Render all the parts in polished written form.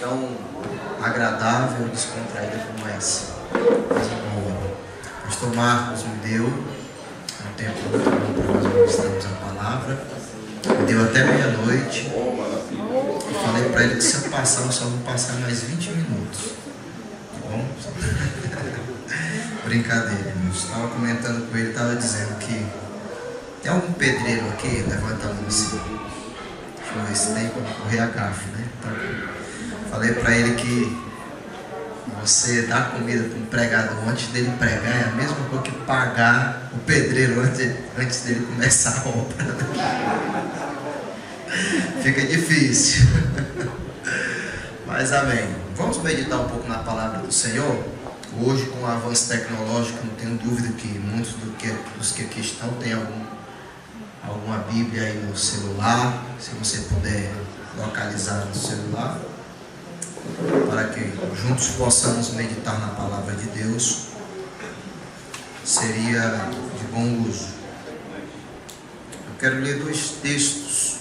tão agradável e descontraída como essa. Coisa boa. O pastor Marcos me deu um tempo muito bom para nós ministrarmos a palavra. Me deu até meia-noite. Eu falei para ele que se eu passar, eu só vou passar mais 20 minutos. Tá bom? Brincadeira, irmãos. Estava comentando com ele, estava dizendo que tem algum pedreiro aqui? Levanta a mão assim. Deixa eu ver se tem para correr a gafe, né? Então, falei para ele que você dar comida para um pregador antes dele pregar é a mesma coisa que pagar o pedreiro antes dele começar a obra. Fica difícil. Mas amém. Vamos meditar um pouco na palavra do Senhor. Hoje, com o avanço tecnológico, não tenho dúvida que muitos dos que aqui estão têm alguma Bíblia aí no celular. Se você puder localizar no celular, para que juntos possamos meditar na palavra de Deus, seria de bom uso. Eu quero ler 2 textos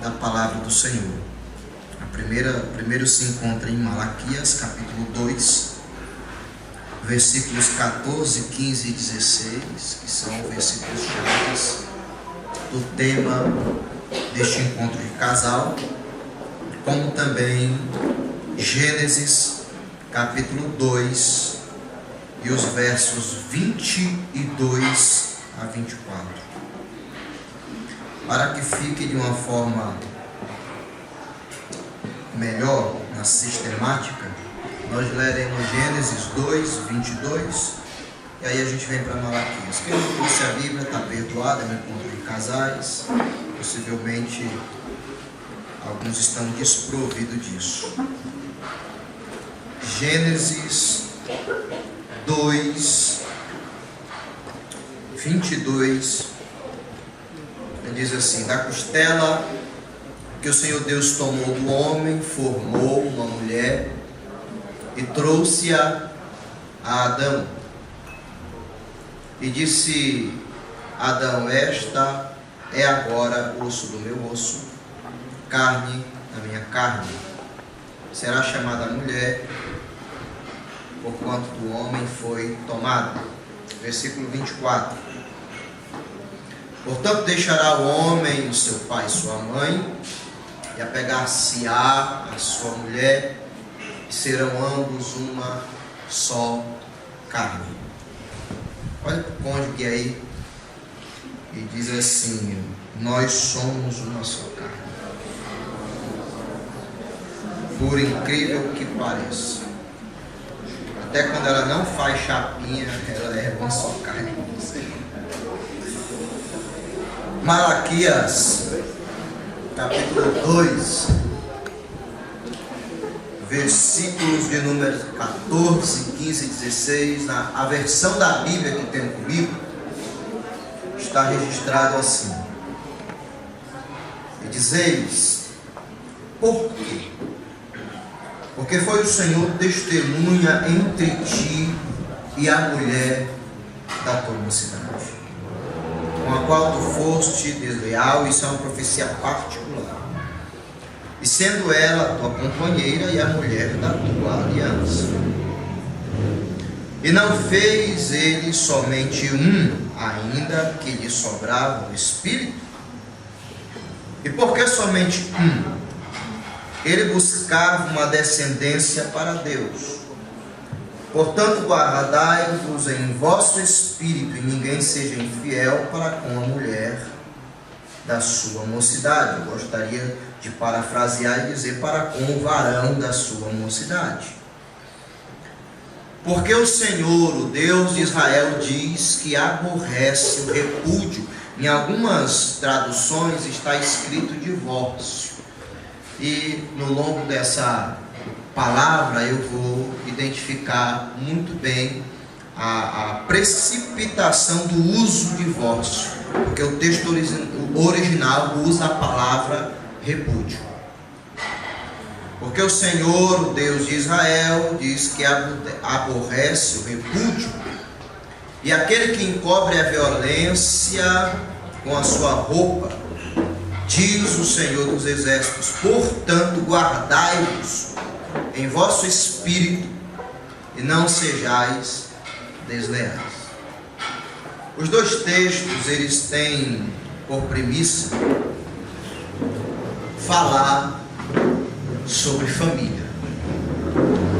da palavra do Senhor. Primeiro se encontra em Malaquias, capítulo 2, versículos 14, 15 e 16, que são versículos chaves do tema deste encontro de casal, como também Gênesis, capítulo 2, e os versos 22 a 24. Para que fique de uma forma melhor na sistemática, nós leremos Gênesis 2, 22, e aí a gente vem para Malaquias. Quem não trouxe a Bíblia está perdoado, é um encontro de casais, possivelmente alguns estão desprovidos disso. Gênesis 2, 22, ele diz assim: da costela que o Senhor Deus tomou do homem, formou uma mulher e trouxe-a a Adão. E disse Adão: esta é agora osso do meu osso, carne da minha carne. Será chamada mulher, porquanto do homem foi tomada. Versículo 24. Portanto, deixará o homem o seu pai e sua mãe, e apegar-se-á a sua mulher, e serão ambos uma só carne. Olha para o cônjuge aí e diz assim: nós somos uma só carne. Por incrível que pareça, até quando ela não faz chapinha, ela é uma só carne com você. Malaquias, capítulo 2, versículos de números 14, 15 e 16, a versão da Bíblia que tenho comigo, está registrado assim: e dizeis, por quê? Porque foi o Senhor testemunha entre ti e a mulher da tua mocidade, com a qual tu foste desleal. Isso é uma profecia particular. E sendo ela a tua companheira e a mulher da tua aliança. E não fez ele somente ainda que lhe sobrava o espírito? E por que somente Ele buscava uma descendência para Deus. Portanto, guardai-vos em vosso espírito, e ninguém seja infiel para com a mulher da sua mocidade. Eu gostaria de parafrasear e dizer: para com o varão da sua mocidade. Porque o Senhor, o Deus de Israel, diz que aborrece o repúdio. Em algumas traduções está escrito divórcio. E no longo dessa palavra eu vou identificar muito bem a precipitação do uso do divórcio, porque o texto original usa a palavra repúdio. Porque o Senhor, o Deus de Israel, diz que aborrece o repúdio, e aquele que encobre a violência com a sua roupa, diz o Senhor dos Exércitos: portanto, guardai-vos em vosso espírito e não sejais desleais. Os dois textos, eles têm por premissa falar sobre família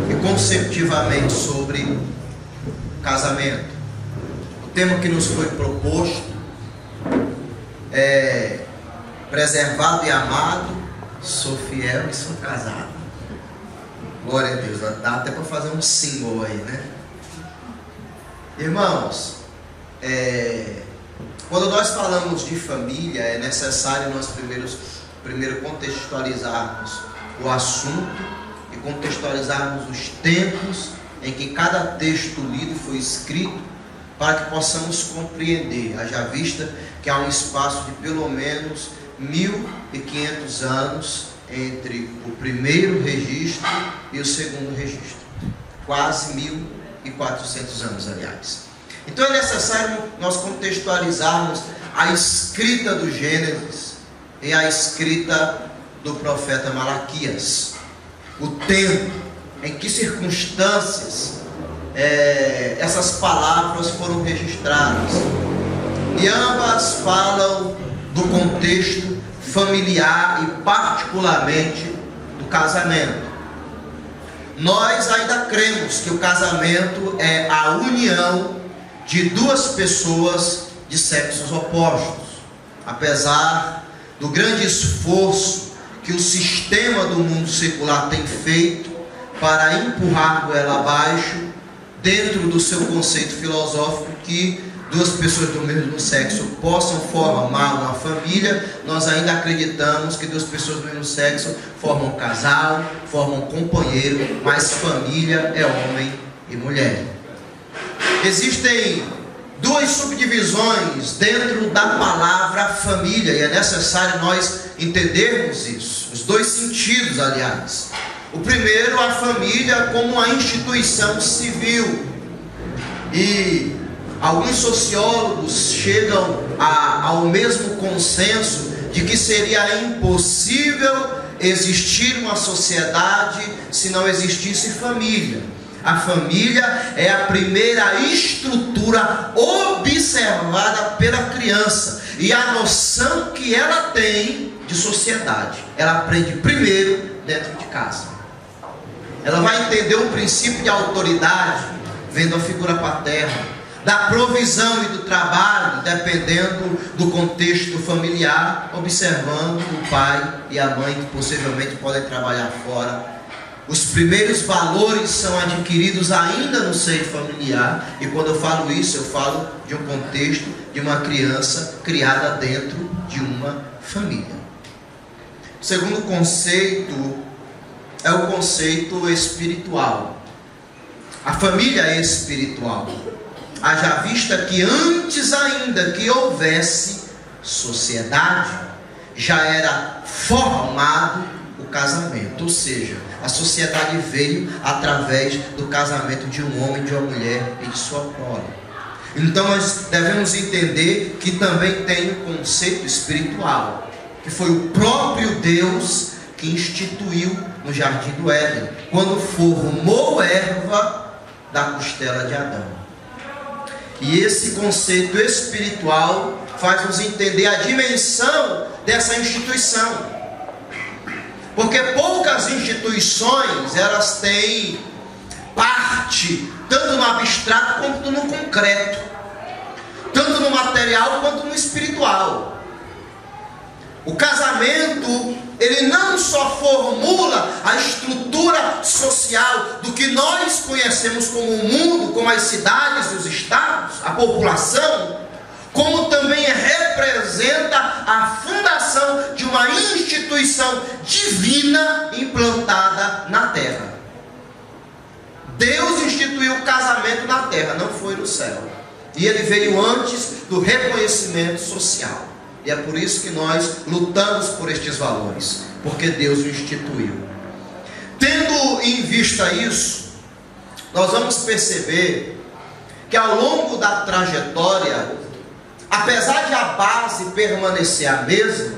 e consecutivamente sobre casamento. O tema que nos foi proposto é: preservado e amado, sou fiel e sou casado. Glória a Deus, dá até para fazer um símbolo aí, né? Irmãos, quando nós falamos de família, é necessário nós primeiro contextualizarmos o assunto e contextualizarmos os tempos em que cada texto lido foi escrito, para que possamos compreender, haja vista que há um espaço de pelo menos 1500 anos entre o primeiro registro e o segundo registro, quase 1400 anos, aliás. Então é necessário nós contextualizarmos a escrita do Gênesis e a escrita do profeta Malaquias, o tempo, em que circunstâncias essas palavras foram registradas, e ambas falam do contexto familiar e particularmente do casamento. Nós ainda cremos que o casamento é a união de duas pessoas de sexos opostos, apesar do grande esforço que o sistema do mundo secular tem feito para empurrar goela abaixo, dentro do seu conceito filosófico, que duas pessoas do mesmo sexo possam formar uma família. Nós ainda acreditamos que duas pessoas do mesmo sexo formam um casal, formam um companheiro, mas família é homem e mulher. Existem duas subdivisões dentro da palavra família, e é necessário nós entendermos isso, os dois sentidos, aliás. O primeiro, a família como uma instituição civil, e alguns sociólogos chegam ao mesmo consenso de que seria impossível existir uma sociedade se não existisse família. A família é a primeira estrutura observada pela criança, e a noção que ela tem de sociedade, ela aprende primeiro dentro de casa. Ela vai entender o princípio de autoridade vendo a figura paterna, da provisão e do trabalho dependendo do contexto familiar, observando o pai e a mãe, que possivelmente podem trabalhar fora. Os primeiros valores são adquiridos ainda no seio familiar, e quando eu falo isso, eu falo de um contexto de uma criança criada dentro de uma família. O segundo conceito é o conceito espiritual. A família é espiritual, haja vista que antes ainda que houvesse sociedade, já era formado o casamento, ou seja, a sociedade veio através do casamento de um homem, de uma mulher e de sua prole. Então nós devemos entender que também tem um conceito espiritual, que foi o próprio Deus que instituiu no Jardim do Éden, quando formou erva da costela de Adão. E esse conceito espiritual faz nos entender a dimensão dessa instituição, porque poucas instituições elas têm parte tanto no abstrato quanto no concreto, tanto no material quanto no espiritual. O casamento, ele não só formula a estrutura social do que nós conhecemos como o mundo, como as cidades e os estados, a população, como também representa a fundação de uma instituição divina implantada na terra. Deus instituiu o casamento na terra, não foi no céu. E ele veio antes do reconhecimento social. E é por isso que nós lutamos por estes valores, porque Deus o instituiu. Tendo em vista isso, nós vamos perceber que ao longo da trajetória, apesar de a base permanecer a mesma,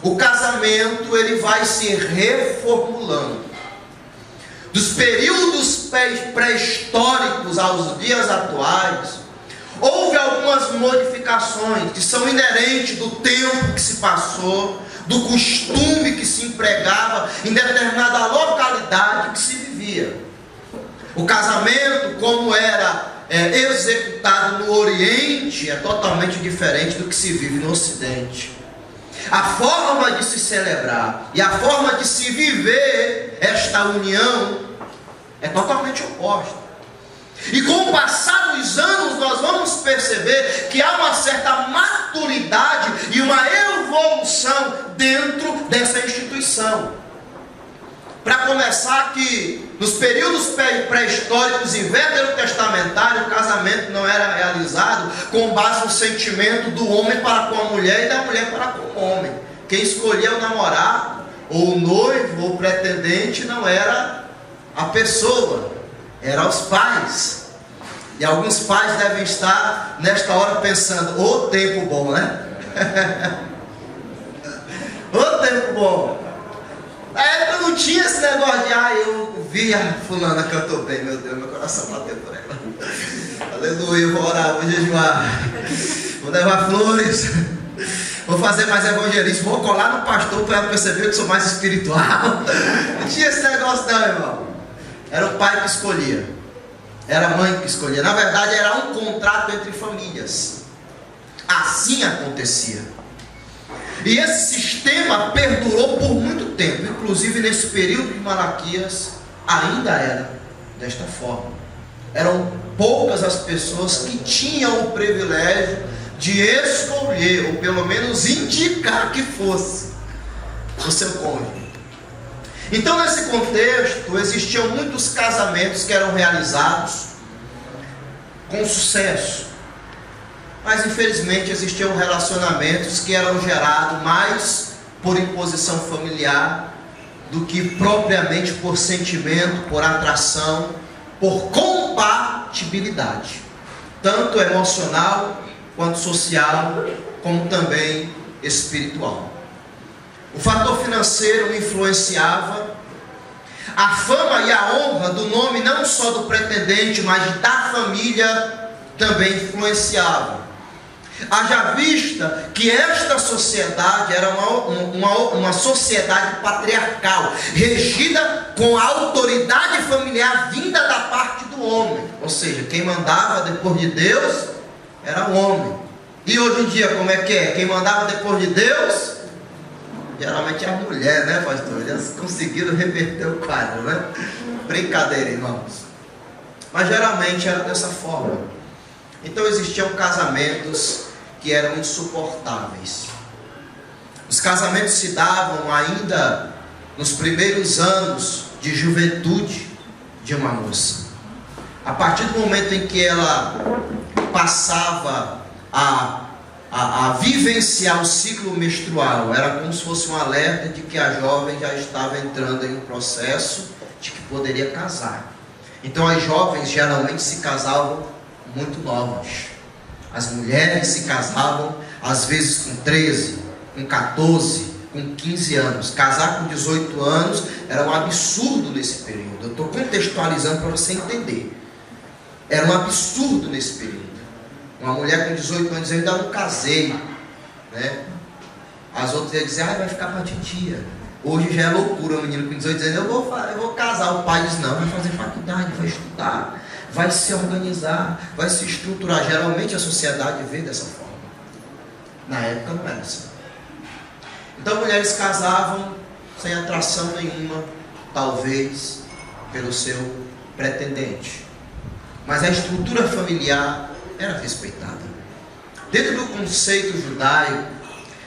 o casamento ele vai se reformulando. Dos períodos pré-históricos aos dias atuais, houve algumas modificações que são inerentes do tempo que se passou, do costume que se empregava em determinada localidade que se vivia. O casamento, como era executado no Oriente, é totalmente diferente do que se vive no Ocidente. A forma de se celebrar e a forma de se viver esta união é totalmente oposta. E com o passar dos anos nós vamos perceber que há uma certa maturidade e uma evolução dentro dessa instituição. Para começar, que nos períodos pré-históricos e veterotestamentários, o casamento não era realizado com base no sentimento do homem para com a mulher e da mulher para com o homem. Quem escolhia o namorado, ou o noivo, ou o pretendente, não era a pessoa, eram os pais. E alguns pais devem estar nesta hora pensando: ô tempo bom, né? Ô tempo bom. Na época não tinha esse negócio de eu vi a fulana cantou bem, meu Deus, meu coração bateu por ela. Aleluia, vou orar, vou jejuar, vou levar flores, vou fazer mais evangelismo, vou colar no pastor para ela perceber que eu sou mais espiritual. Não tinha esse negócio não, irmão. Era o pai que escolhia, era a mãe que escolhia. Na verdade era um contrato entre famílias. Assim acontecia. E esse sistema perdurou por muito tempo, inclusive nesse período de Malaquias ainda era desta forma. Eram poucas as pessoas que tinham o privilégio de escolher, ou pelo menos indicar que fosse o seu cônjuge. Então, nesse contexto, existiam muitos casamentos que eram realizados com sucesso. Mas infelizmente existiam relacionamentos que eram gerados mais por imposição familiar do que propriamente por sentimento, por atração, por compatibilidade, tanto emocional quanto social, como também espiritual. O fator financeiro influenciava, a fama e a honra do nome não só do pretendente, mas da família também influenciava. Haja vista que esta sociedade era uma sociedade patriarcal, regida com a autoridade familiar vinda da parte do homem. Ou seja, quem mandava depois de Deus era o homem. E hoje em dia, como é que é? Quem mandava depois de Deus, geralmente é a mulher, né, pastor? Eles conseguiram reverter o quadro, né? Brincadeira, irmãos. Mas geralmente era dessa forma. Então existiam casamentos que eram insuportáveis. Os casamentos se davam ainda nos primeiros anos de juventude de uma moça. A partir do momento em que ela passava a vivenciar o ciclo menstrual, era como se fosse um alerta de que a jovem já estava entrando em um processo de que poderia casar. Então as jovens geralmente se casavam muito novas. As mulheres se casavam às vezes com 13, com 14, com 15 anos. Casar com 18 anos era um absurdo nesse período. Eu estou contextualizando para você entender. Era um absurdo nesse período. Uma mulher com 18 anos, eu ainda não casei, né? As outras iam dizer: vai ficar para titia. Hoje já é loucura, o menino com 18 anos, eu vou casar. O pai diz: não, vai fazer faculdade, vai estudar, vai se organizar, vai se estruturar. Geralmente a sociedade vê dessa forma. Na época não era assim. Então mulheres casavam sem atração nenhuma, talvez pelo seu pretendente. Mas a estrutura familiar era respeitada. Dentro do conceito judaico,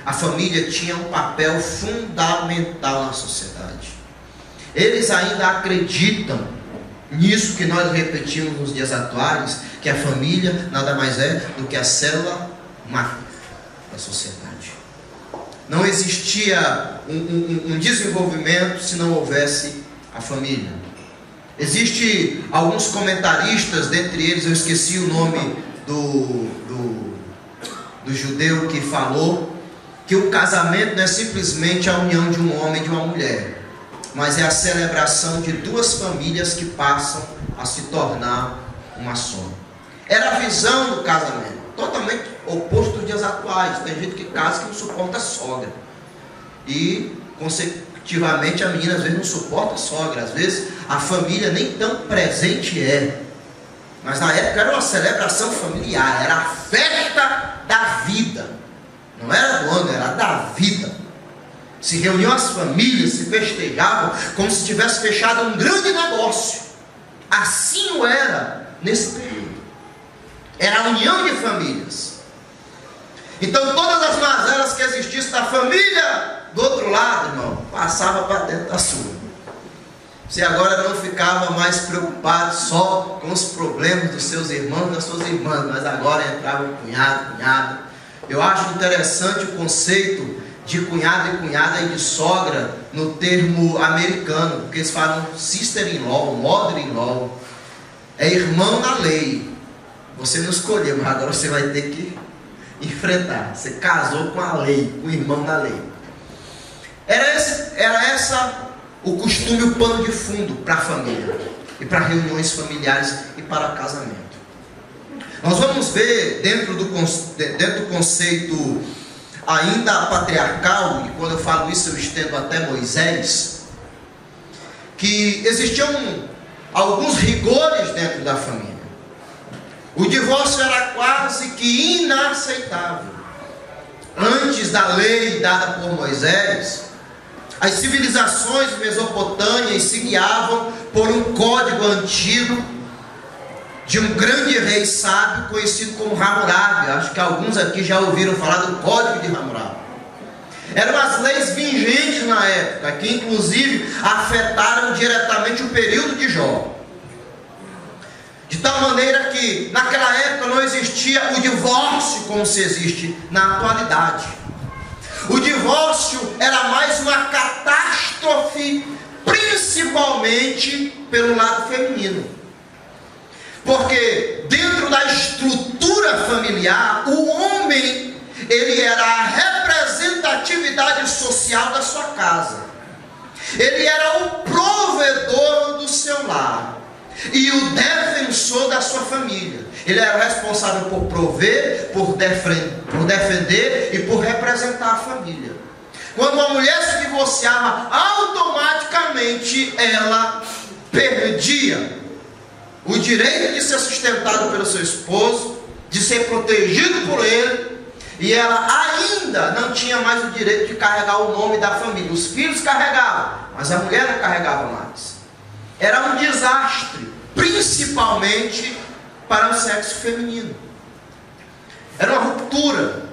a família tinha um papel fundamental na sociedade. Eles ainda acreditam nisso que nós repetimos nos dias atuais, que a família nada mais é do que a célula máter da sociedade. Não existia um desenvolvimento se não houvesse a família. Existem alguns comentaristas, dentre eles eu esqueci o nome do judeu que falou que o casamento não é simplesmente a união de um homem e de uma mulher, mas é a celebração de duas famílias que passam a se tornar uma só. Era a visão do casamento, totalmente oposto dos dias atuais. Tem gente que casa que não suporta a sogra, e consecutivamente a menina às vezes não suporta a sogra, às vezes a família nem tão presente é. Mas na época era uma celebração familiar, era a festa da vida. Não era do ano, era da vida. Se reuniam as famílias, se festejavam como se tivesse fechado um grande negócio. Assim o era nesse período. Era a união de famílias. Então todas as mazelas que existissem da família do outro lado, irmão, passava para dentro da sua. Você agora não ficava mais preocupado só com os problemas dos seus irmãos e das suas irmãs, mas agora entrava o cunhado, cunhada. Eu acho interessante o conceito de cunhado e cunhada e de sogra no termo americano, porque eles falam sister-in-law, mother-in-law. É irmão na lei. Você não escolheu, mas agora você vai ter que enfrentar. Você casou com a lei, com o irmão na lei. Era essa o costume, o pano de fundo para a família, e para reuniões familiares e para casamento. Nós vamos ver dentro do conceito ainda patriarcal, e quando eu falo isso eu estendo até Moisés, que existiam alguns rigores dentro da família. O divórcio era quase que inaceitável. Antes da lei dada por Moisés, as civilizações mesopotâmicas se guiavam por um código antigo de um grande rei sábio conhecido como Hammurabi. Acho que alguns aqui já ouviram falar do Código de Hammurabi. Eram as leis vigentes na época, que inclusive afetaram diretamente o período de Jó. De tal maneira que naquela época não existia o divórcio como se existe na atualidade. O divórcio era mais uma catástrofe, principalmente pelo lado feminino. Porque dentro da estrutura familiar, o homem, ele era a representatividade social da sua casa. Ele era o provedor do seu lar e o defensor da sua família. Ele era responsável por prover, por defender e por representar a família. Quando uma mulher se divorciava, automaticamente ela perdia o direito de ser sustentado pelo seu esposo, de ser protegido por ele, e ela ainda não tinha mais o direito de carregar o nome da família. Os filhos carregavam, mas a mulher não carregava mais. Era um desastre, principalmente para o sexo feminino. Era uma ruptura.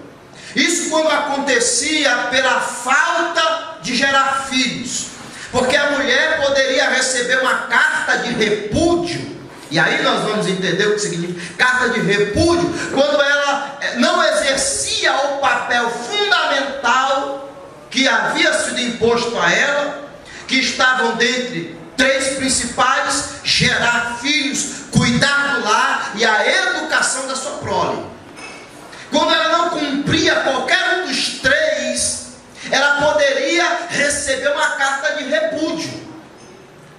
Isso quando acontecia pela falta de gerar filhos, porque a mulher poderia receber uma carta de repúdio. E aí nós vamos entender o que significa carta de repúdio, quando ela não exercia o papel fundamental que havia sido imposto a ela, que estavam dentre três principais: gerar filhos, cuidar do lar e a educação da sua prole. Quando ela não cumpria qualquer um dos três, ela poderia receber uma carta de repúdio.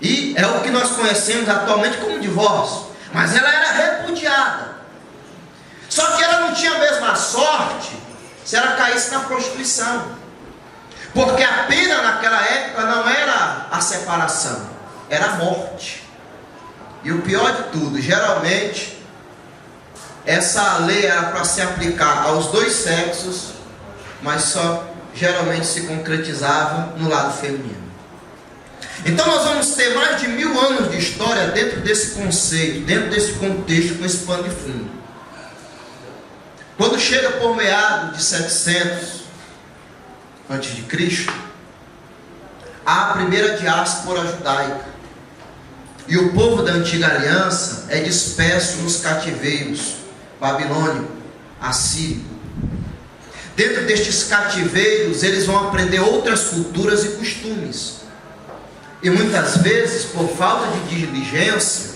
E é o que nós conhecemos atualmente como divórcio. Mas ela era repudiada. Só que ela não tinha a mesma sorte se ela caísse na prostituição. Porque a pena naquela época não era a separação, era a morte. E o pior de tudo, geralmente essa lei era para se aplicar aos dois sexos, mas só geralmente se concretizava no lado feminino. Então nós vamos ter mais de 1000 anos de história dentro desse conceito, dentro desse contexto, com esse pano de fundo. Quando chega por meados de 700 a.C., há a primeira diáspora judaica, e o povo da antiga aliança é disperso nos cativeiros babilônico, assírio. Dentro destes cativeiros eles vão aprender outras culturas e costumes. E muitas vezes, por falta de diligência,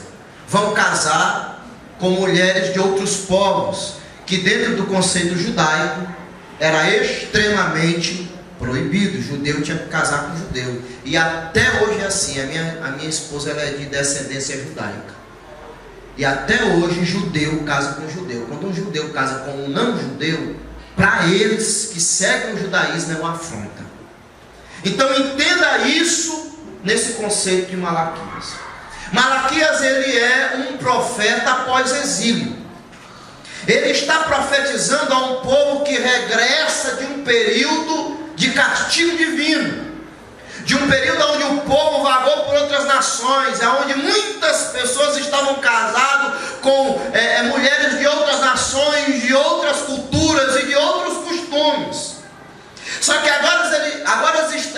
vão casar com mulheres de outros povos, que dentro do conceito judaico era extremamente proibido. O judeu tinha que casar com judeu. E até hoje é assim. A minha esposa, ela é de descendência judaica. E até hoje judeu casa com judeu. Quando um judeu casa com um não judeu, para eles que seguem o judaísmo é uma afronta. Então entenda isso nesse conceito de Malaquias. Malaquias, ele é um profeta após exílio. Ele está profetizando a um povo que regressa de um período de castigo divino, de um período onde o povo vagou por outras nações, onde muitas pessoas estavam casadas com mulheres de outras nações, de outras culturas e de outros costumes. Só que agora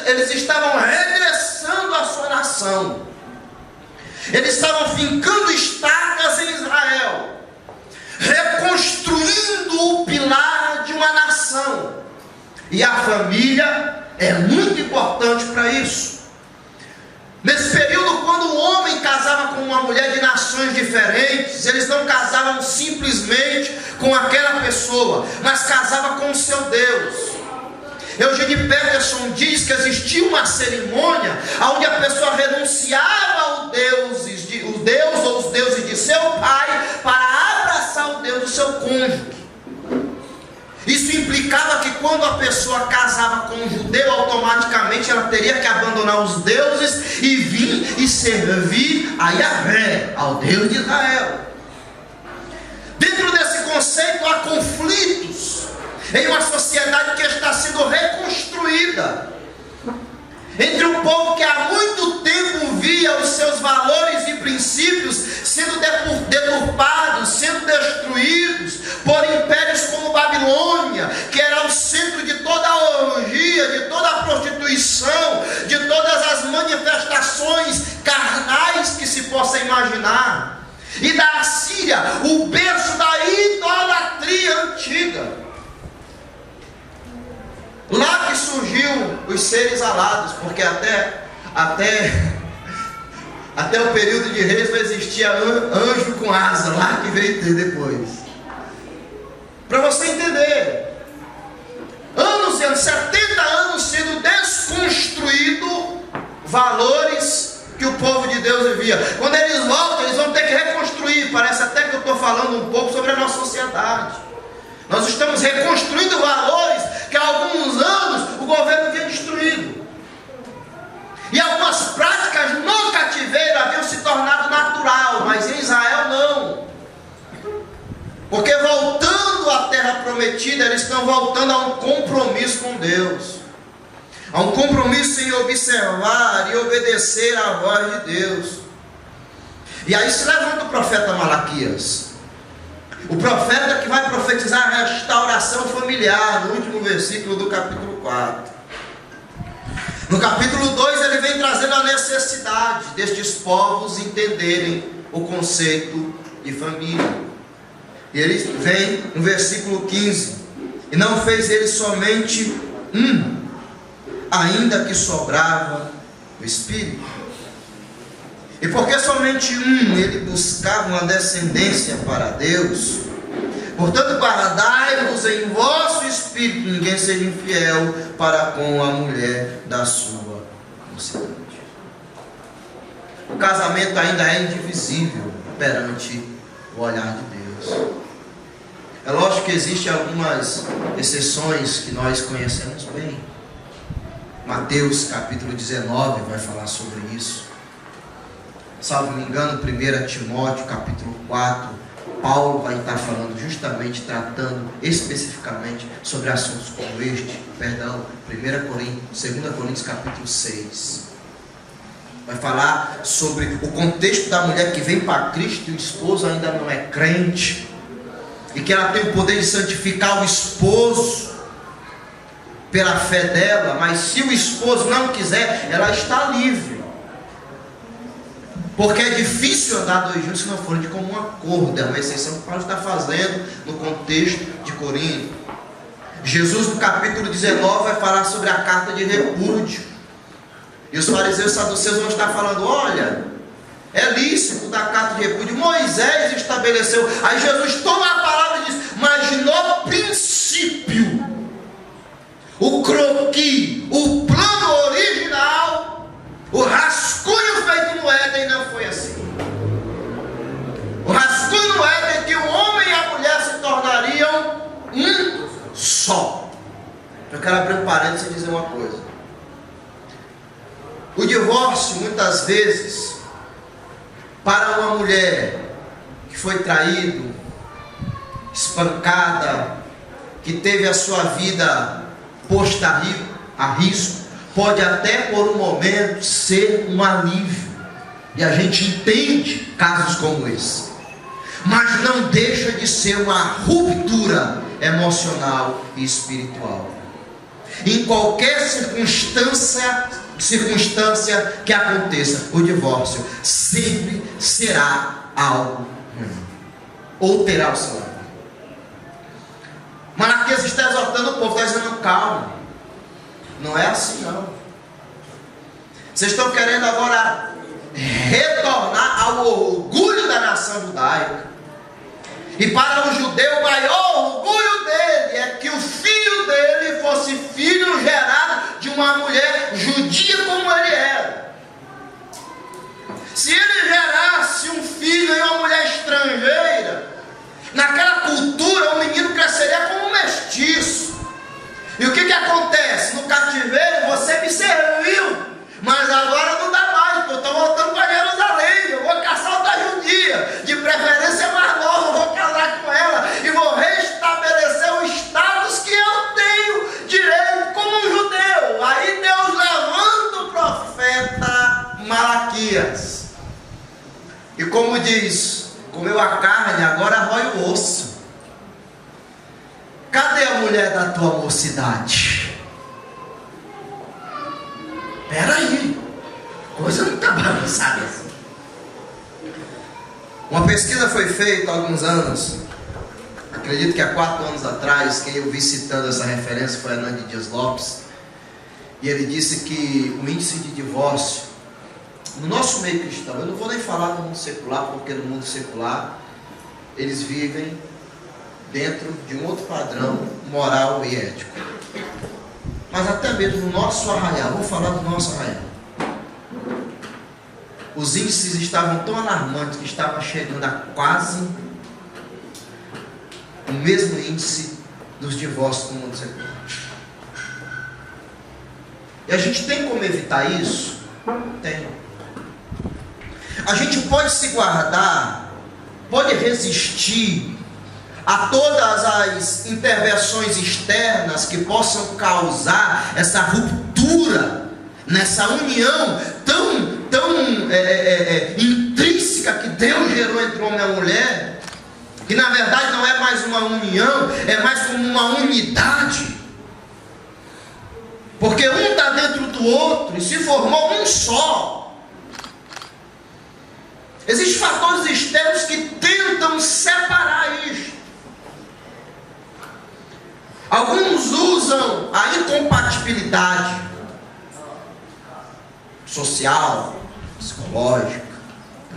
eles estavam regressando à sua nação. Eles estavam fincando estacas em Israel, reconstruindo o pilar de uma nação. E a família é muito importante para isso. Nesse período, quando o homem casava com uma mulher de nações diferentes, eles não casavam simplesmente com aquela pessoa, mas casavam com o seu Deus. Eugene Peterson diz que existia uma cerimônia onde a pessoa renunciava ao Deus ou os deuses de seu pai para abraçar o Deus do seu cônjuge. Isso implicava que quando a pessoa casava com um judeu, automaticamente ela teria que abandonar os deuses e vir e servir a Yahvé, ao Deus de Israel. Dentro desse conceito há conflitos em uma sociedade que está sendo reconstruída, entre um povo que há muito tempo via os seus valores e princípios sendo deturpados, sendo destruídos por impérios como Babilônia, que era o centro de toda a orgia, de toda a prostituição, de todas as manifestações carnais que se possa imaginar, e da Assíria, o berço da idolatria antiga. Lá que surgiu os seres alados, porque até o período de reis não existia anjo com asa, lá que veio ter depois. Para você entender, anos e anos, 70 anos sendo desconstruído valores que o povo de Deus vivia. Quando eles voltam, eles vão ter que reconstruir. Parece até que eu estou falando um pouco sobre a nossa sociedade. Nós estamos reconstruindo valores que há alguns anos o governo havia destruído. E algumas práticas no cativeiro haviam se tornado natural, mas em Israel não. Porque voltando à terra prometida, eles estão voltando a um compromisso com Deus. A um compromisso em observar e obedecer à voz de Deus. E aí se levanta o profeta Malaquias. O profeta que vai profetizar a restauração familiar, no último versículo do capítulo 4. No capítulo 2 ele vem trazendo a necessidade destes povos entenderem o conceito de família. E ele vem no versículo 15: e não fez ele somente ainda que sobrava o Espírito. E porque somente ele buscava uma descendência para Deus, portanto guardai-vos em vosso espírito, ninguém seja infiel para com a mulher da sua mocidade. O casamento ainda é indivisível perante o olhar de Deus. É lógico que existem algumas exceções que nós conhecemos bem. Mateus capítulo 19 vai falar sobre isso. Salvo me engano, 1 Timóteo capítulo 4, Paulo vai estar falando justamente, tratando especificamente sobre assuntos como este, 2 Coríntios capítulo 6. Vai falar sobre o contexto da mulher que vem para Cristo e o esposo ainda não é crente, e que ela tem o poder de santificar o esposo pela fé dela, mas se o esposo não quiser, ela está livre. Porque é difícil andar dois juntos se não forem de comum acordo. É uma exceção que Paulo está fazendo no contexto de Corinto. Jesus no capítulo 19 vai falar sobre a carta de repúdio. E os fariseus e saduceus vão estar falando: olha, é lícito da carta de repúdio, Moisés estabeleceu. Aí Jesus toma a palavra e diz: mas no princípio o croquis, o plano original, o rascunho feito no Éden não foi assim. O rascunho no Éden é que o homem e a mulher se tornariam um só. Eu quero abrir um parênteses e dizer uma coisa. O divórcio, muitas vezes, para uma mulher que foi traída, espancada, que teve a sua vida posta a risco, pode até por um momento ser um alívio. E a gente entende casos como esse. Mas não deixa de ser uma ruptura emocional e espiritual. Em qualquer circunstância que aconteça, o divórcio sempre será algo ruim, ou terá o seu lado. Malaquias está exortando o povo, está dizendo: calma, não é assim não. Vocês estão querendo agora retornar ao orgulho da nação judaica. E para o judeu, o maior orgulho dele é que o filho dele fosse filho gerado de uma mulher judia como ele era. Se ele gerasse um filho em uma mulher estrangeira, naquela cultura o menino cresceria como um mestiço. E o que acontece? No cativeiro você me serviu, mas agora não dá mais, eu estou voltando para Jerusalém, eu vou caçar outra judia, de preferência mais nova, eu vou casar com ela e vou restabelecer o status que eu tenho direito como um judeu. Aí Deus levanta o profeta Malaquias, e como diz: comeu a carne, agora rói o osso. Cadê a mulher da tua mocidade? Peraí, coisa não está bagunçada assim. Uma pesquisa foi feita há alguns anos, acredito que há 4 anos atrás. Quem eu vi citando essa referência foi Hernando Dias Lopes, e ele disse que o índice de divórcio no nosso meio cristão, eu não vou nem falar no mundo secular, porque no mundo secular eles vivem dentro de um outro padrão moral e ético, mas até mesmo no nosso arraial, vou falar do nosso arraial, os índices estavam tão alarmantes que estavam chegando a quase o mesmo índice dos divórcios no mundo secular. E a gente tem como evitar isso? Tem. A gente pode se guardar, pode resistir a todas as intervenções externas que possam causar essa ruptura nessa união tão intrínseca que Deus gerou entre o homem e a mulher, que na verdade não é mais uma união, é mais como uma unidade, porque um está dentro do outro e se formou um só. Existem fatores externos que tentam separar isto. Alguns usam a incompatibilidade social, psicológica,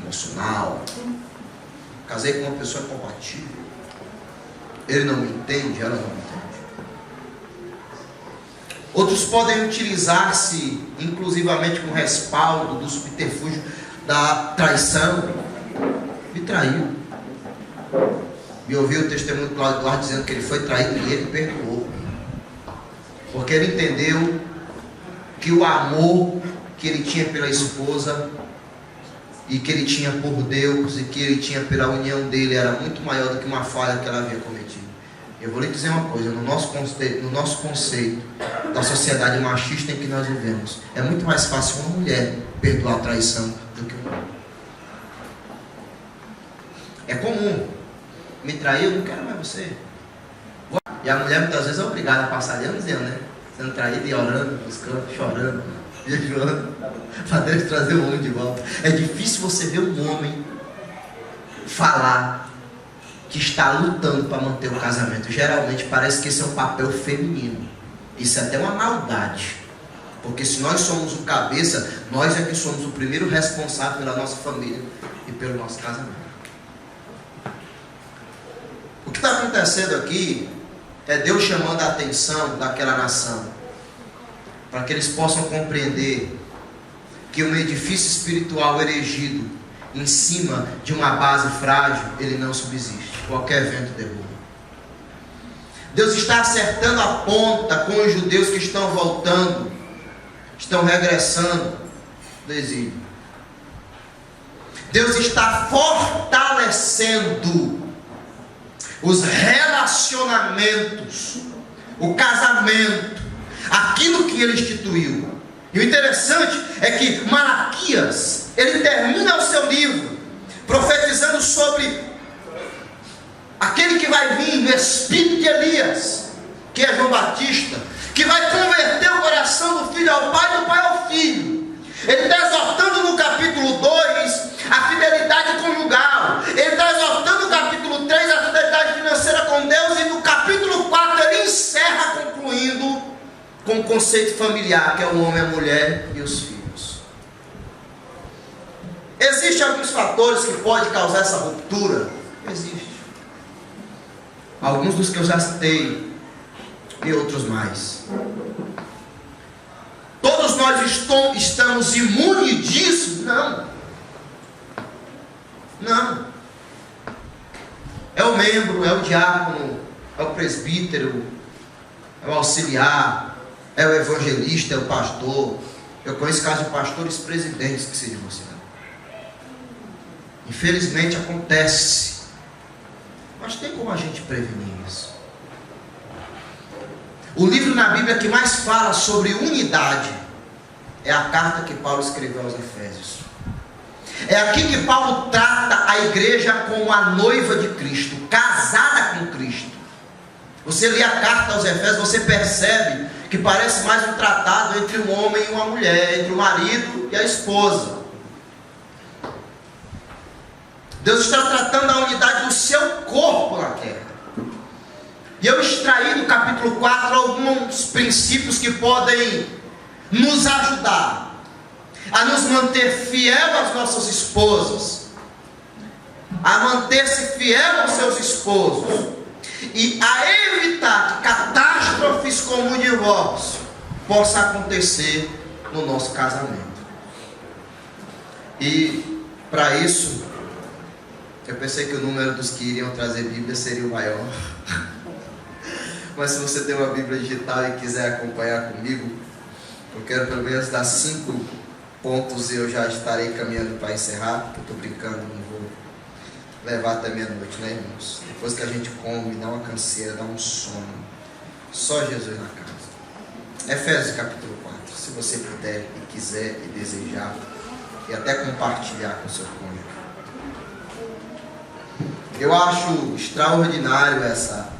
emocional. Casei com uma pessoa incompatível, ele não me entende, ela não me entende. Outros podem utilizar-se inclusivamente com respaldo do subterfúgio da traição. Me traiu. E ouvi o testemunho do Cláudio Duarte dizendo que ele foi traído e ele perdoou, porque ele entendeu que o amor que ele tinha pela esposa e que ele tinha por Deus e que ele tinha pela união dele era muito maior do que uma falha que ela havia cometido. Eu vou lhe dizer uma coisa: no nosso conceito da sociedade machista em que nós vivemos, é muito mais fácil uma mulher perdoar a traição do que um homem. É comum: me traiu, não quero mais você. E a mulher muitas vezes é obrigada a passar anos e anos, né? Sendo traída e orando, buscando, chorando, jejuando, para Deus trazer o homem de volta. É difícil você ver um homem falar que está lutando para manter o casamento. Geralmente parece que esse é um papel feminino. Isso é até uma maldade, porque se nós somos o cabeça, nós é que somos o primeiro responsável pela nossa família e pelo nosso casamento. O que está acontecendo aqui É Deus chamando a atenção daquela nação, para que eles possam compreender que um edifício espiritual erigido em cima de uma base frágil, ele não subsiste. Qualquer vento derruba. Deus está acertando a ponta com os judeus que estão voltando, estão regressando do exílio. Deus está fortalecendo os relacionamentos, o casamento, aquilo que ele instituiu. E o interessante é que Malaquias, ele termina o seu livro profetizando sobre aquele que vai vir no espírito de Elias, que é João Batista, que vai converter o coração do filho ao pai, do pai ao filho. Ele está exortando no capítulo 2 a fidelidade conjugal. Ele está exortando no capítulo 3 a fidelidade financeira com Deus. E no capítulo 4 ele encerra concluindo com o conceito familiar, que é o homem, a mulher e os filhos. Existem alguns fatores que podem causar essa ruptura? Existe. Alguns dos que eu já citei e outros mais. Todos nós estamos imunes disso? Não. Não. É o membro, é o diácono, é o presbítero, é o auxiliar, é o evangelista, é o pastor. Eu conheço casos de pastores presidentes que se divorciaram. Infelizmente acontece. Mas tem como a gente prevenir isso? O livro na Bíblia que mais fala sobre unidade é a carta que Paulo escreveu aos Efésios. É aqui que Paulo trata a igreja como a noiva de Cristo, casada com Cristo. Você lê a carta aos Efésios, você percebe que parece mais um tratado entre um homem e uma mulher, entre o marido e a esposa. Deus está tratando a unidade do seu corpo na terra. E eu extraí do capítulo 4 alguns princípios que podem nos ajudar a nos manter fiel às nossas esposas, a manter-se fiel aos seus esposos e a evitar que catástrofes como o divórcio possa acontecer no nosso casamento. E para isso, eu pensei que o número dos que iriam trazer Bíblia seria o maior. Mas se você tem uma Bíblia digital e quiser acompanhar comigo, eu quero pelo menos dar 5 pontos e eu já estarei caminhando para encerrar, porque eu estou brincando, não vou levar até meia-noite, né, irmãos? Depois que a gente come, dá uma canseira, dá um sono. Só Jesus na casa. Efésios capítulo 4. Se você puder e quiser e desejar, e até compartilhar com seu cônjuge. Eu acho extraordinário essa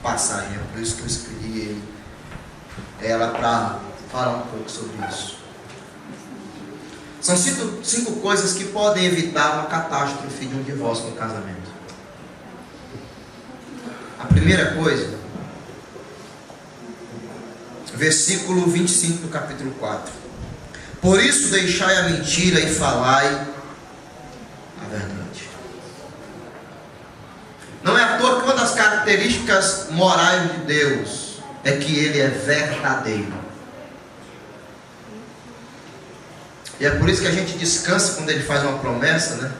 passagem, é por isso que eu escolhi ela para falar um pouco sobre isso. São 5 coisas que podem evitar uma catástrofe de um divórcio no casamento. A primeira coisa, versículo 25 do capítulo 4. Por isso deixai a mentira e falai a verdade. Não é à toa que uma das características morais de Deus é que Ele é verdadeiro. E é por isso que a gente descansa quando Ele faz uma promessa, né?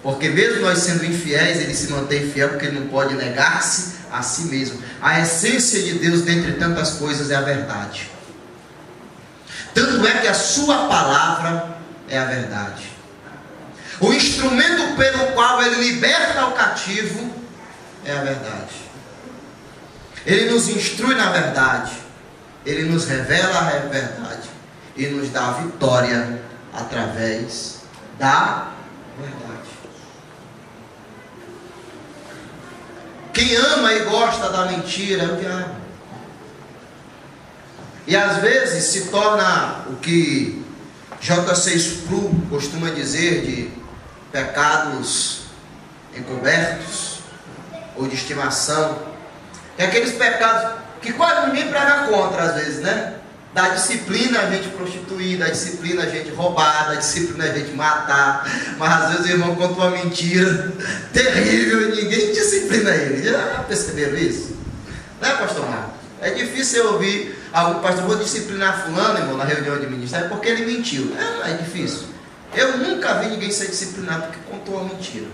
Porque mesmo nós sendo infiéis, Ele se mantém fiel, porque Ele não pode negar-se a si mesmo. A essência de Deus, dentre tantas coisas, é a verdade. Tanto é que a sua palavra é a verdade. O instrumento pelo qual Ele liberta o cativo é a verdade. Ele nos instrui na verdade. Ele nos revela a verdade. E nos dá a vitória através da verdade. Quem ama e gosta da mentira é o diabo. E às vezes se torna o que J.C. Spru costuma dizer de pecados encobertos ou de estimação, que é aqueles pecados que quase ninguém prega contra às vezes, né? Da disciplina a gente prostituir, da disciplina a gente roubar, da disciplina a gente matar, mas às vezes o irmão conta uma mentira terrível e ninguém disciplina ele. Já perceberam isso? Né, pastor Marcos? É difícil eu ouvir algum pastor, vou disciplinar fulano, irmão, na reunião de ministério, porque ele mentiu. É difícil. Eu nunca vi ninguém ser disciplinado porque contou uma mentira.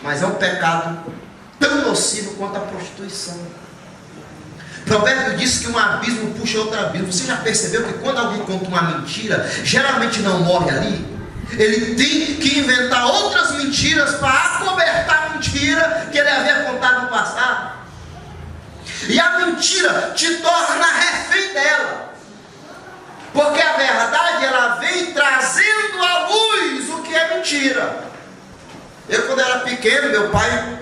Mas é um pecado tão nocivo quanto a prostituição. Provérbio diz que um abismo puxa outro abismo. Você já percebeu que quando alguém conta uma mentira, geralmente não morre ali? Ele tem que inventar outras mentiras para acobertar a mentira que ele havia contado no passado. E a mentira te torna refém dela. Porque a verdade, ela vem trazendo à luz o que é mentira. Eu, quando era pequeno, meu pai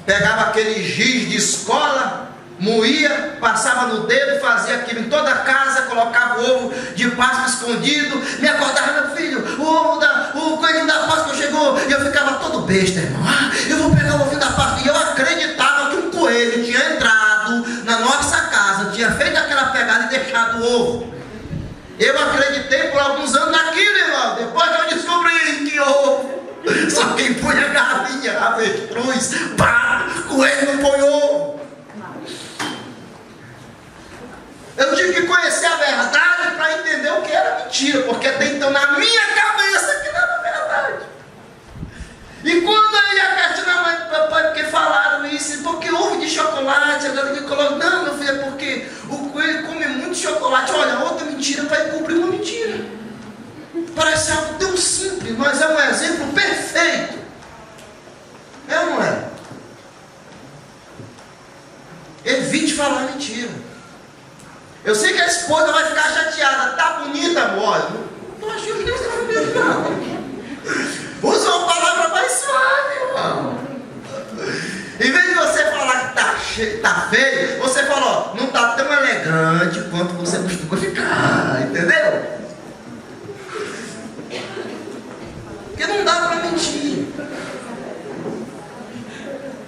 pegava aquele giz de escola, moía, passava no dedo, fazia aquilo em toda a casa, colocava o ovo de Páscoa escondido, me acordava: meu filho, o coelhinho da Páscoa chegou, e eu ficava todo besta, irmão. Eu vou pegar o ovinho da Páscoa. E eu acreditava que um coelho tinha entrado na nossa casa, tinha feito aquela pegada e deixado o ovo. Eu acreditei por alguns anos naquilo, irmão. Depois que eu descobri que ovo só quem põe a galinha, a avestruz, coelho não põe ovo. Eu tive que conhecer a verdade para entender o que era mentira, porque até então na minha cabeça aquilo era verdade. E quando eu ia questionar, mas papai, porque falaram isso? Porque ovo de chocolate, a galinha coloca. Não, meu filho, é porque o coelho come muito chocolate. Olha, outra mentira para encobrir uma mentira. Parece algo tão simples, mas é um exemplo perfeito. É ou não é? Evite falar mentira. Eu sei que a esposa vai ficar chateada. Tá bonita, amor? Não estou achando que está bonita, não. Usa uma palavra mais suave, irmão. Em vez de você falar que tá feio, você fala: ó, não tá tão elegante quanto você costuma ficar. Entendeu? Porque não dá para mentir.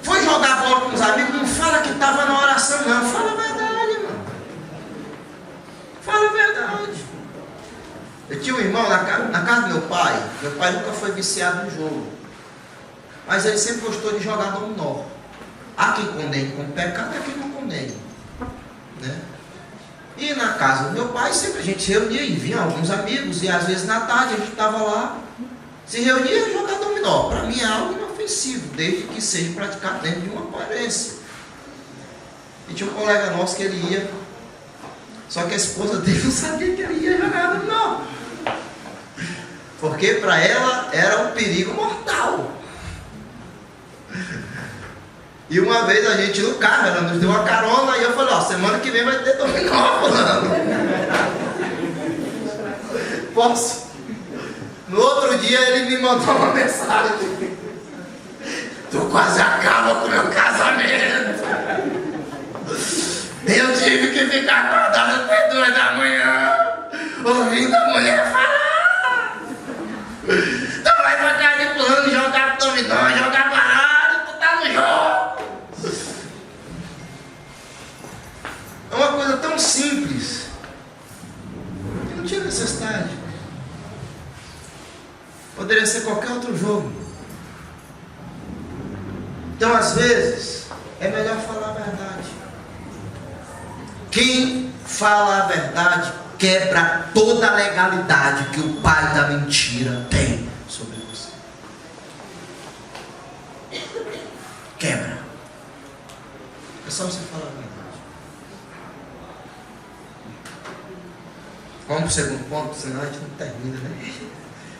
Foi jogar bola com os amigos, não fala que estava na oração, não. Fala a verdade, irmão. Fala a verdade. Eu tinha um irmão na casa do meu pai. Meu pai nunca foi viciado no jogo, mas ele sempre gostou de jogar dominó. Há quem condene como pecado, há quem não condene, né? E na casa do meu pai sempre a gente se reunia e vinha alguns amigos, e às vezes na tarde a gente estava lá, se reunia e jogar dominó. Para mim é algo inofensivo, desde que seja praticado dentro de uma coerência. E tinha um colega nosso que ele ia, só que a esposa dele não sabia que ele ia jogar dominó, porque para ela era um perigo mortal. E uma vez a gente no carro, ela nos deu uma carona, e eu falei: ó, semana que vem vai ter dominó, fulano. Posso? No outro dia ele me mandou uma mensagem: tu quase acaba com o meu casamento. Eu tive que ficar acordado até 2 da manhã, ouvindo a mulher falar: tu vai pra casa de fulano jogar dominó, jogar baralho, tu tá no jogo. É uma coisa tão simples que não tinha necessidade. Poderia ser qualquer outro jogo. Então, às vezes, é melhor falar a verdade. Quem fala a verdade quebra toda a legalidade que o pai da mentira tem sobre você. Quebra. É só você falar a verdade. Vamos para o segundo ponto, senão a gente não termina, né?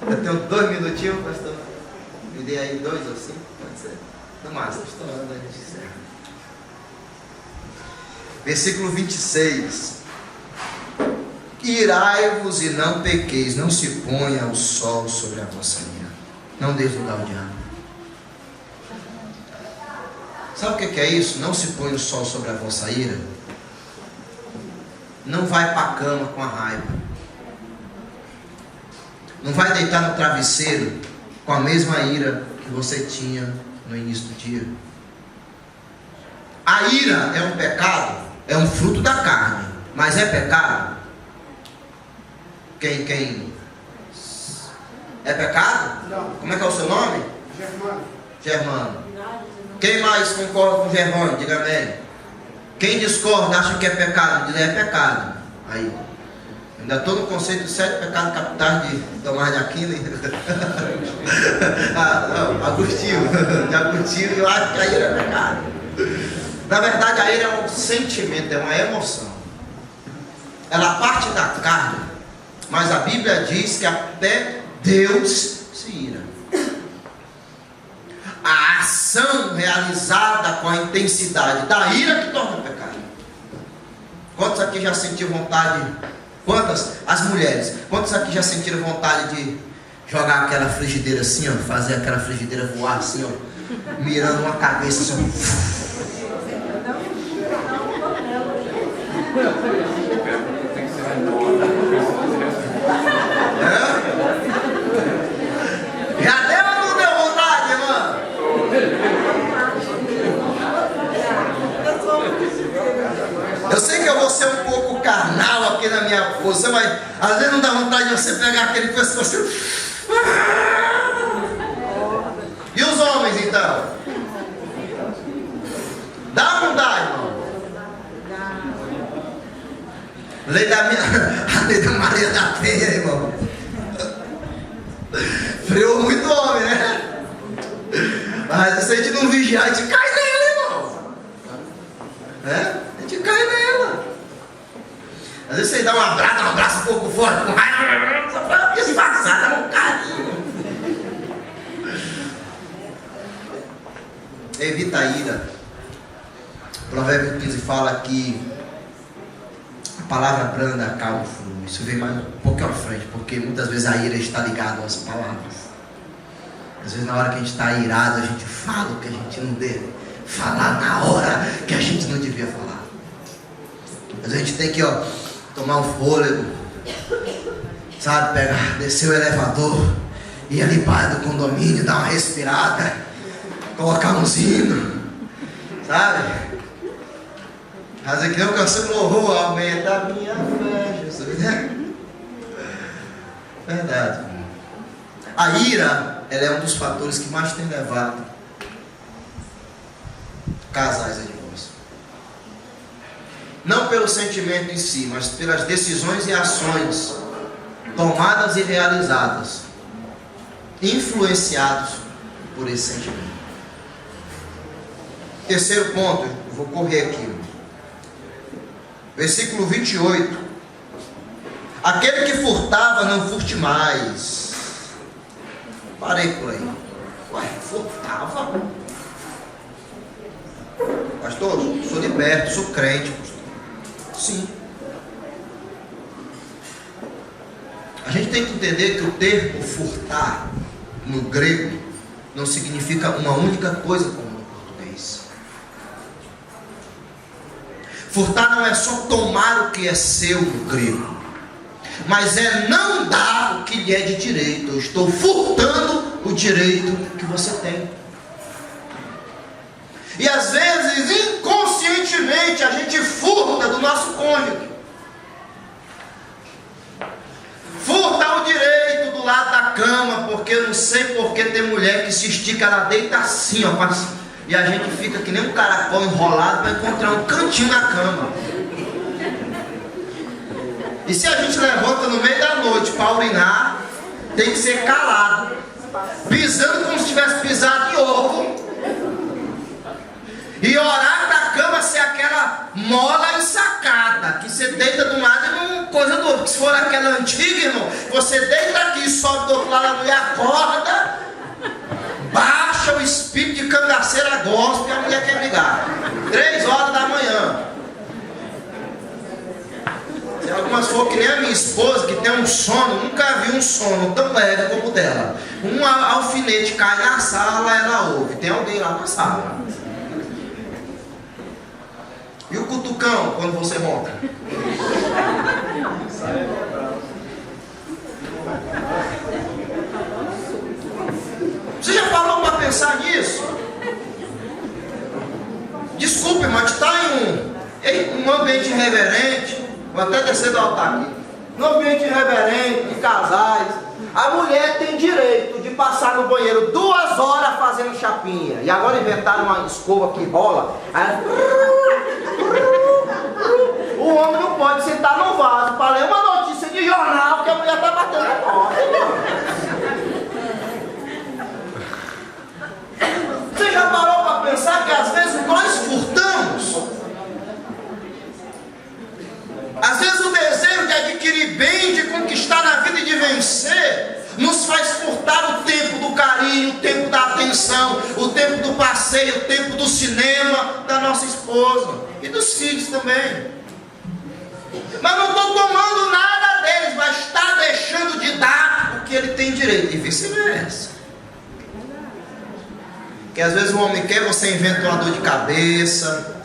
Eu tenho 2 minutinhos, pastor. Me dê aí 2 ou 5, pode ser? No máximo, estou andando aí de certo. Versículo 26. Irai-vos e não pequeis, não se ponha o sol sobre a vossa ira. Não deis lugar ao diabo. Sabe o que é isso? Não se põe o sol sobre a vossa ira. Não vai para a cama com a raiva. Não vai deitar no travesseiro com a mesma ira que você tinha no início do dia. A ira é um pecado, é um fruto da carne, mas é pecado? Quem? É pecado? Não. Como é que é o seu nome? Germano. Germano. Quem mais concorda com Germano? Diga amém. Quem discorda acha que é pecado, diz é pecado. Aí, ainda estou no conceito de 7 pecados capitais de Tomás de Aquino. De Agostinho, eu acho que a ira é pecado. Na verdade, a ira é um sentimento, é uma emoção. Ela parte da carne, mas a Bíblia diz que até Deus se ira. A ação realizada com a intensidade da ira que torna pecado. Quantos aqui já sentiram vontade? Quantas? As mulheres. Quantos aqui já sentiram vontade de jogar aquela frigideira assim, ó, fazer aquela frigideira voar assim, ó, mirando uma cabeça assim, ó. Já deu ou não deu vontade, irmão? Eu sei que eu vou ser um pouco carnal aqui na minha posição, mas às vezes não dá vontade de você pegar aquele pescoço. E os homens então? Dá vontade, irmão? A lei da Maria da Penha, irmão. Freou muito homem, né? Mas se a gente não vigiar, a gente cai nela, irmão. A gente cai nela. Às vezes você dá um abraço um pouco forte, com raiva, só pra disfarçar, dá um carinho. Evita a ira. O Provérbio 15 fala que a palavra branda acalma o furor. Isso vem mais um pouco à frente, porque muitas vezes a ira está ligada às palavras. Às vezes na hora que a gente está irado, a gente fala o que a gente não deve falar na hora que a gente não devia falar. Às vezes a gente tem que tomar um fôlego, sabe, descer o elevador, ir ali para do condomínio, dar uma respirada, colocar uns hinos, sabe? Fazer que nem o canção do louvor, aumenta a minha fé, Jesus, né? Verdade. A ira, ela é um dos fatores que mais tem levado casais a divórcio. Não pelo sentimento em si, mas pelas decisões e ações tomadas e realizadas, influenciados por esse sentimento. Terceiro ponto, eu vou correr aqui. Versículo 28. Aquele que furtava, não furte mais. Parei por aí. Ué, furtava? Pastor, sou liberto, sou crente, pastor. Sim. A gente tem que entender que o termo furtar, no grego, não significa uma única coisa como no português. Furtar não é só tomar o que é seu no grego, mas é não dar o que lhe é de direito. Eu estou furtando o direito que você tem. E às vezes, inconscientemente, a gente furta do nosso cônjuge. Furta o direito do lado da cama, porque eu não sei porque tem mulher que se estica, ela deita assim, ó, e a gente fica que nem um caracol enrolado para encontrar um cantinho na cama. E se a gente levanta no meio da noite para urinar, tem que ser calado, pisando como se tivesse pisado em ovo, e orar para a cama ser aquela mola ensacada, que você deita de um lado e não coisa do outro. Se for aquela antiga, irmão, você deita aqui e sobe do outro lado, a mulher acorda, baixa o espírito de cangaceira gospel e a mulher quer brigar. 3 horas da manhã. Se algumas for que nem a minha esposa, que tem um sono, nunca vi um sono tão leve como o dela. Um alfinete cai na sala, ela ouve. Tem alguém lá na sala. E o cutucão quando você ronca? Você já parou para pensar nisso? Desculpe, mas está em um ambiente irreverente. Vou até descer do altar aqui. No ambiente irreverente, de casais, a mulher tem direito de passar no banheiro 2 horas fazendo chapinha. E agora inventaram uma escova que rola. Aí O homem não pode sentar no vaso para ler uma notícia de jornal que a mulher está batendo na porta, irmão. Você já parou para pensar que às vezes nós furtamos? Às vezes o desejo de adquirir bem, de conquistar na vida e de vencer, nos faz furtar o tempo do carinho, o tempo da atenção, o tempo do passeio, o tempo do cinema da nossa esposa e dos filhos também. Mas não estou tomando nada deles, mas está deixando de dar o que ele tem direito, e vice-versa. Que às vezes o homem quer, você inventa uma dor de cabeça,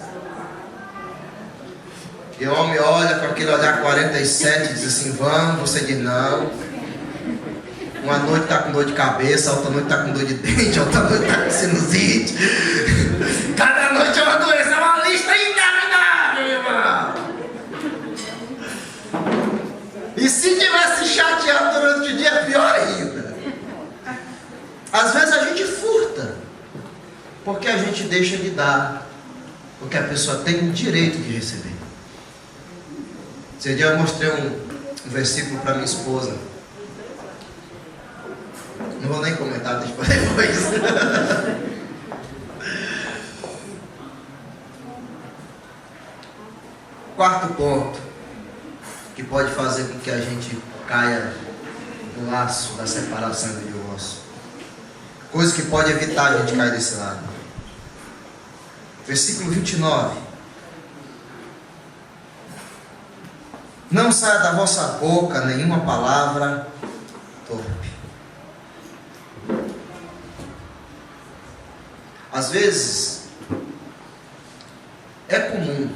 e o homem olha com aquele olhar 47 e diz assim, vamos, você diz não. Uma noite está com dor de cabeça, outra noite está com dor de dente, outra noite está com sinusite. Cada noite é uma doença, é uma lista interminável, irmão. E se tivesse chateado durante o dia, é pior ainda. Às vezes a gente furta, porque a gente deixa de dar, porque a pessoa tem o direito de receber. Esse dia eu mostrei um versículo para minha esposa. Não vou nem comentar, deixa para depois. Quarto ponto, que pode fazer com que a gente caia no laço da separação e do divórcio. Coisa que pode evitar a gente cair desse lado. Versículo 29. Não saia da vossa boca nenhuma palavra torpe. Às vezes, é comum.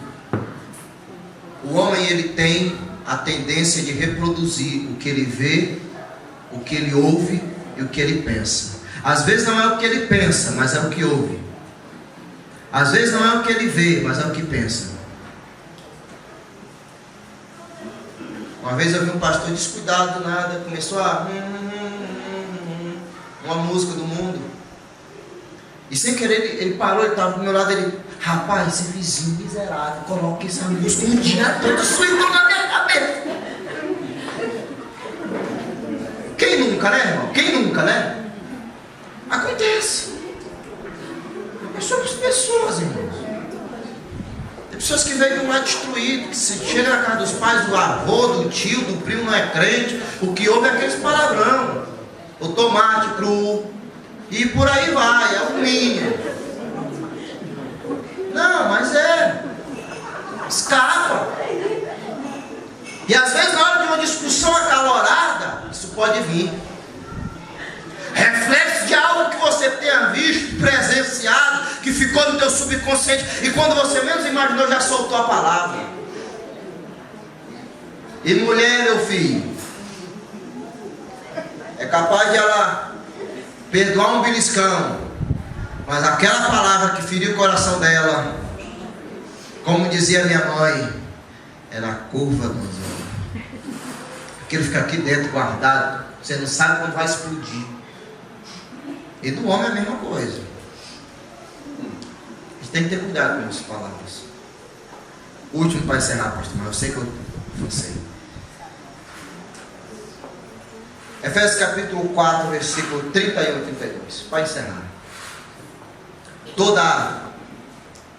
O homem, ele tem a tendência de reproduzir o que ele vê, o que ele ouve e o que ele pensa. Às vezes não é o que ele pensa, mas é o que ouve. Às vezes não é o que ele vê, mas é o que pensa. Uma vez eu vi um pastor descuidado do nada, começou a uma música do mundo. E sem querer ele parou, ele estava do meu lado, ele, rapaz, esse vizinho miserável, coloca essa música um dia todo suído na minha cabeça. Quem nunca, né, irmão? Quem nunca, né? Acontece. É sobre as pessoas, irmãos. Tem pessoas que vêm de um lado destruído, que se chega na casa dos pais, do avô, do tio, do primo, não é crente, o que ouve é aqueles palavrão, o tomate cru, e por aí vai, é o mínimo. Não, mas escapa. E às vezes na hora de uma discussão acalorada, isso pode vir. Reflexo de algo que você tenha visto, presenciado, que ficou no teu subconsciente, e quando você menos imaginou, já soltou a palavra. E mulher, meu filho, é capaz de ela perdoar um beliscão, mas aquela palavra que feriu o coração dela, como dizia minha mãe, era a curva dos olhos. Aquilo fica aqui dentro guardado, você não sabe quando vai explodir. E do homem é a mesma coisa. A gente tem que ter cuidado com essas palavras. O último para encerrar, pastor, mas eu sei que eu sei. Efésios capítulo 4, versículo 31 e 32. Para encerrar. Toda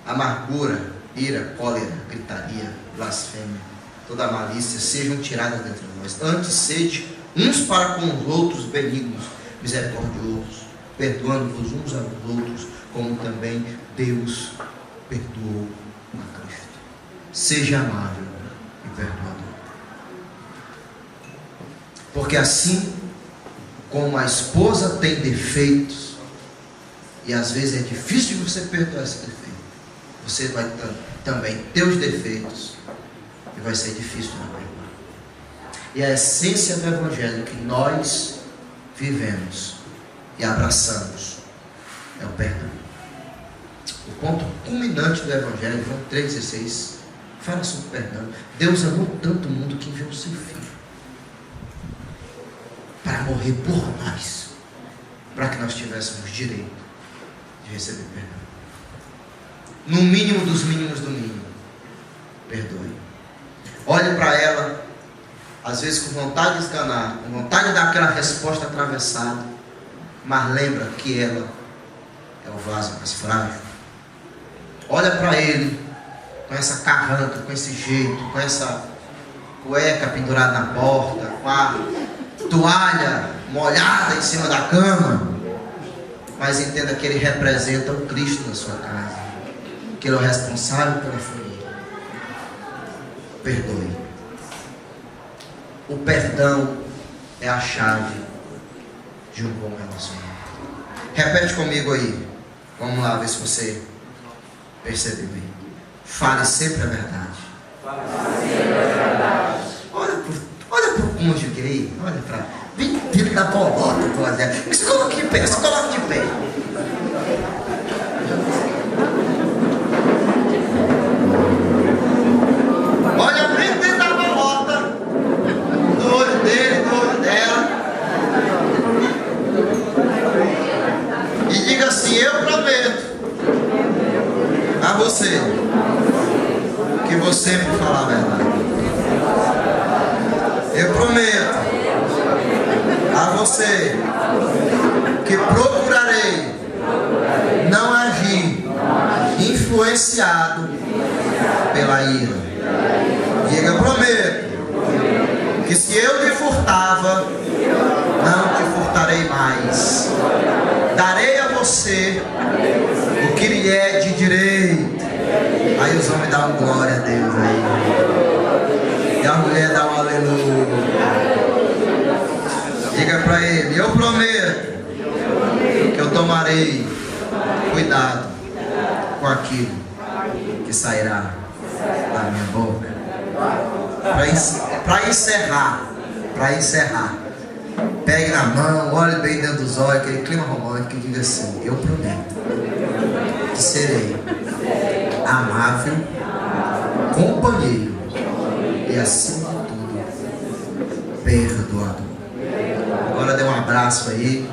amargura, ira, cólera, gritaria, blasfêmia, toda malícia sejam tiradas dentre nós. Antes sede uns para com os outros benignos, misericordiosos, perdoando-vos uns aos outros, como também Deus perdoou a Cristo. Seja amável e perdoador. Porque assim como a esposa tem defeitos, e às vezes é difícil de você perdoar esse defeito, você vai também ter os defeitos, e vai ser difícil de não perdoar. E a essência do Evangelho que nós vivemos e abraçamos é o perdão. O ponto culminante do Evangelho, João 3,16, fala sobre o perdão. Deus amou tanto o mundo que enviou o seu Filho para morrer por nós, para que nós tivéssemos direito de receber perdão. No mínimo dos mínimos do mínimo, perdoe. Olhe para ela, às vezes com vontade de esganar, com vontade de dar aquela resposta atravessada, mas lembra que ela é o vaso mais frágil. Olha para ele com essa carranca, com esse jeito, com essa cueca pendurada na porta, com a toalha molhada em cima da cama, mas entenda que ele representa o Cristo na sua casa, que ele é o responsável pela família. Perdoe. O perdão é a chave de um bom relacionamento. Repete comigo aí. Vamos lá ver se você percebeu aí. Fale sempre a verdade. Olha para o cônjuge gay. Olha para. Vira da bolota. Se coloque de pé. Se coloque de pé. Olha bem dentro da bolota. No olho dele, no olho dela. E diga assim: eu prometo a você que vou sempre falar a verdade. Eu prometo a você que procurarei não agir influenciado pela ira. Diga: prometo que se eu te furtava, não te furtarei mais. Darei a você o que lhe é de direito. Aí os homens dão glória a Deus aí. E a mulher dá um aleluia. Diga para ele: eu prometo que eu tomarei cuidado com aquilo que sairá da minha boca. Para encerrar, pegue na mão, olhe bem dentro dos olhos, aquele clima romântico, e diga assim: eu prometo que serei amável, companheiro e, acima de tudo, perdoador. Agora dê um abraço aí.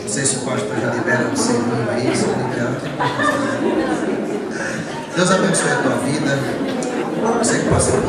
Não sei se o pastor já libera você aí. Se libera. Deus abençoe a tua vida. Você que passa por